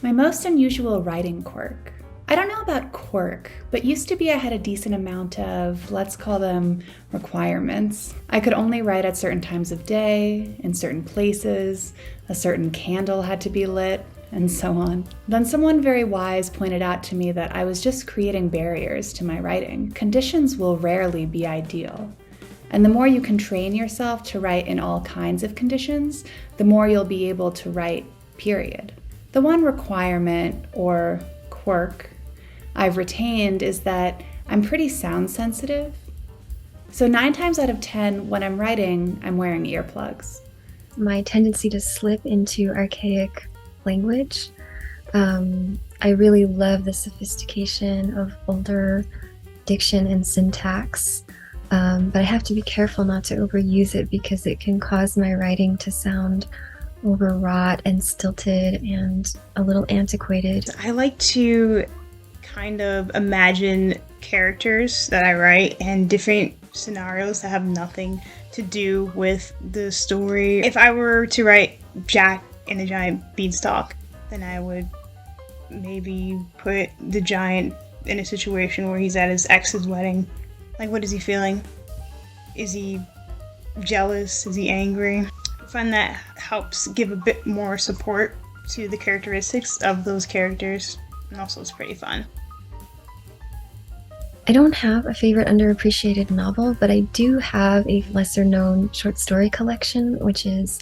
My most unusual writing quirk. I don't know about quirk, but used to be I had a decent amount of, let's call them, requirements. I could only write at certain times of day, in certain places, a certain candle had to be lit, and so on. Then someone very wise pointed out to me that I was just creating barriers to my writing. Conditions will rarely be ideal. And the more you can train yourself to write in all kinds of conditions, the more you'll be able to write, period. The one requirement, or quirk, I've retained is that I'm pretty sound sensitive. So 9 times out of 10, when I'm writing, I'm wearing earplugs. My tendency to slip into archaic language. I really love the sophistication of older diction and syntax, but I have to be careful not to overuse it because it can cause my writing to sound overwrought and stilted and a little antiquated. I like to kind of imagine characters that I write and different scenarios that have nothing to do with the story. If I were to write Jack and the Giant Beanstalk, then I would maybe put the giant in a situation where he's at his ex's wedding. Like, what is he feeling? Is he jealous? Is he angry? I find that helps give a bit more support to the characteristics of those characters, and also it's pretty fun. I don't have a favorite underappreciated novel, but I do have a lesser-known short story collection, which is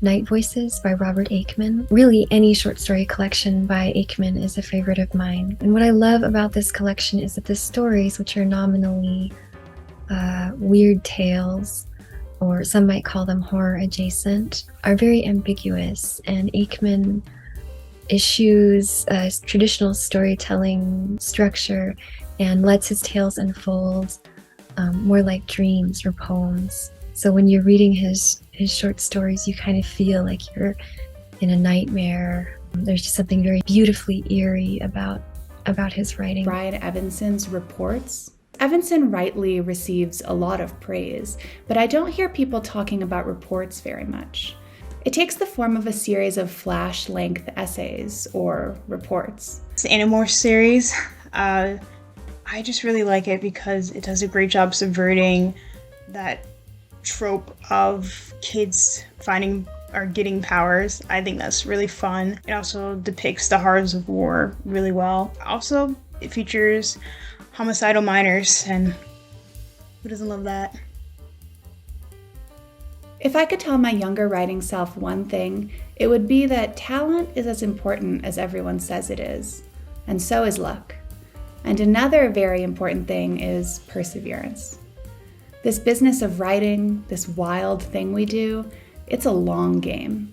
Night Voices by Robert Aickman. Really, any short story collection by Aickman is a favorite of mine. And what I love about this collection is that the stories, which are nominally weird tales, or some might call them horror adjacent, are very ambiguous, and Aickman eschews traditional storytelling structure and lets his tales unfold more like dreams or poems. So when you're reading his short stories, you kind of feel like you're in a nightmare. There's just something very beautifully eerie about his writing. Brian Evanson's Reports. Evanson rightly receives a lot of praise, but I don't hear people talking about reports very much. It takes the form of a series of flash-length essays, or reports. It's the Animorphs series. I just really like it because it does a great job subverting that trope of kids finding or getting powers. I think that's really fun. It also depicts the horrors of war really well. Also, it features homicidal minors, and who doesn't love that? If I could tell my younger writing self one thing, it would be that talent is as important as everyone says it is, and so is luck. And another very important thing is perseverance. This business of writing, this wild thing we do, it's a long game.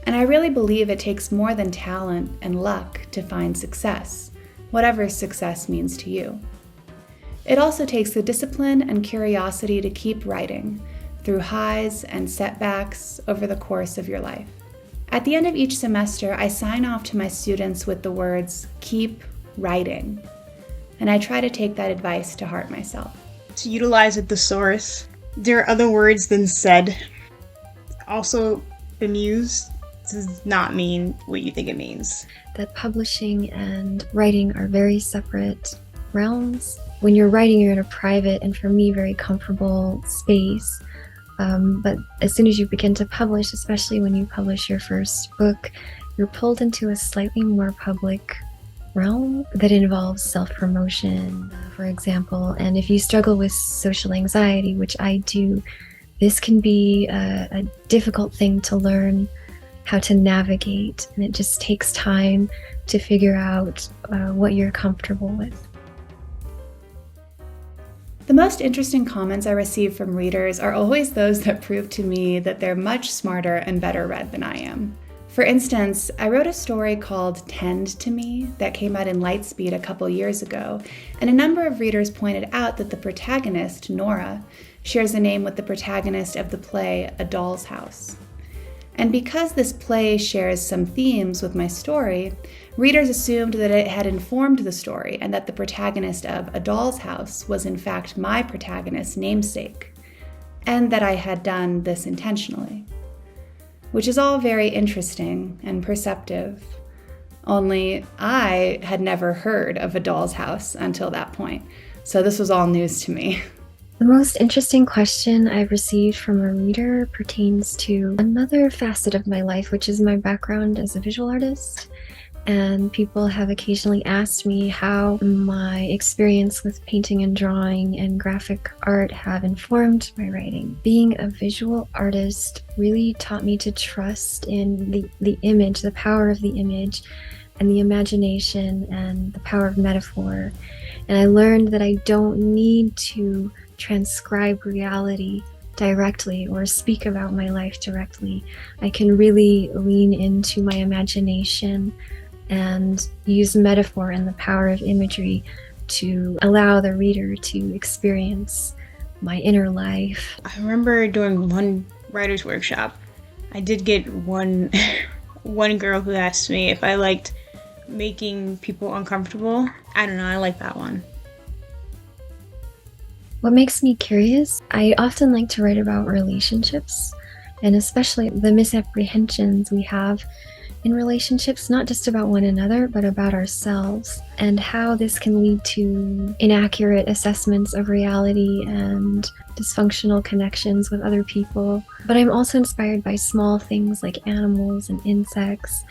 And I really believe it takes more than talent and luck to find success, whatever success means to you. It also takes the discipline and curiosity to keep writing through highs and setbacks over the course of your life. At the end of each semester, I sign off to my students with the words, "Keep writing." And I try to take that advice to heart myself. To utilize a thesaurus, there are other words than said. Also, bemused does not mean what you think it means. That publishing and writing are very separate realms. When you're writing, you're in a private and, for me, very comfortable space. But as soon as you begin to publish, especially when you publish your first book, you're pulled into a slightly more public realm that involves self-promotion, for example. And if you struggle with social anxiety, which I do, this can be a difficult thing to learn how to navigate. And it just takes time to figure out what you're comfortable with. The most interesting comments I receive from readers are always those that prove to me that they're much smarter and better read than I am. For instance, I wrote a story called Tend to Me that came out in Lightspeed a couple years ago, and a number of readers pointed out that the protagonist, Nora, shares a name with the protagonist of the play A Doll's House. And because this play shares some themes with my story, readers assumed that it had informed the story and that the protagonist of A Doll's House was in fact my protagonist's namesake, and that I had done this intentionally. Which is all very interesting and perceptive, Only I had never heard of a doll's house until that point. So this was all news to me. The most interesting question I've received from a reader pertains to another facet of my life, which is my background as a visual artist. And people have occasionally asked me how my experience with painting and drawing and graphic art have informed my writing. Being a visual artist really taught me to trust in the image, the power of the image, and the imagination and the power of metaphor. And I learned that I don't need to transcribe reality directly or speak about my life directly. I can really lean into my imagination and use metaphor and the power of imagery to allow the reader to experience my inner life. I remember doing one writer's workshop. I did get one girl who asked me if I liked making people uncomfortable. I don't know, I like that one. What makes me curious, I often like to write about relationships, and especially the misapprehensions we have in relationships, not just about one another, but about ourselves, and how this can lead to inaccurate assessments of reality and dysfunctional connections with other people. But I'm also inspired by small things like animals and insects.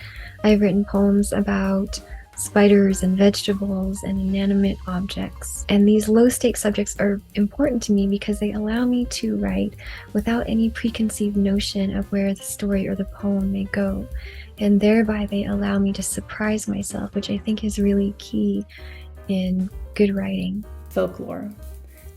I've written poems about spiders and vegetables and inanimate objects. And these low-stakes subjects are important to me because they allow me to write without any preconceived notion of where the story or the poem may go. And thereby they allow me to surprise myself, which I think is really key in good writing. Folklore.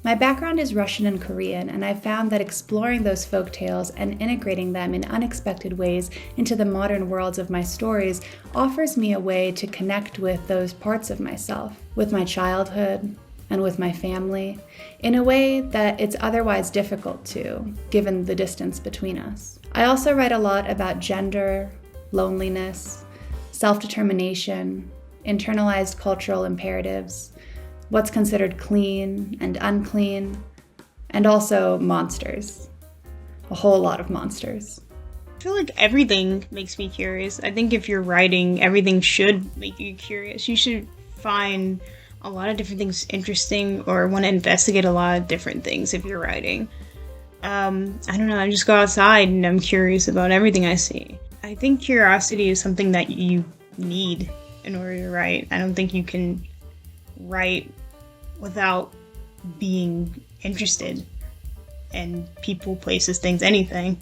My background is Russian and Korean, and I've found that exploring those folk tales and integrating them in unexpected ways into the modern worlds of my stories offers me a way to connect with those parts of myself, with my childhood and with my family, in a way that it's otherwise difficult to, given the distance between us. I also write a lot about gender, loneliness, self-determination, internalized cultural imperatives, what's considered clean and unclean, and also monsters. A whole lot of monsters. I feel like everything makes me curious. I think if you're writing, everything should make you curious. You should find a lot of different things interesting or want to investigate a lot of different things if you're writing. I don't know, I just go outside and I'm curious about everything I see. I think curiosity is something that you need in order to write. I don't think you can write without being interested in people, places, things, anything.